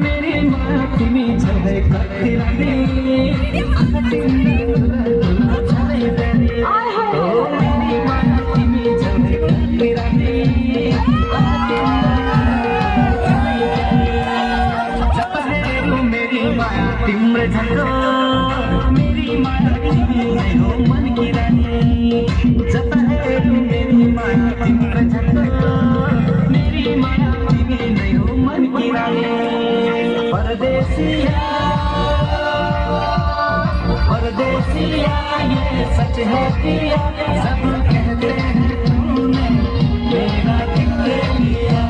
मेरी माया तिमी छँदै कति रानी छँदै जाने ओ मेरी माया तिमी छँदै कति रानी जब हेरौँ मेरी माया तिम्रो झन्डो मेरी माया तिमी नै हो मन की रानी जब हेरौँ मेरी माया तिम्रो झन्डो मेरी माया तिमी नै हो मन की रानी परदेसिया परदेसिया ये सच है किया सब कहते हैं तूने मेरा दिल ले लिया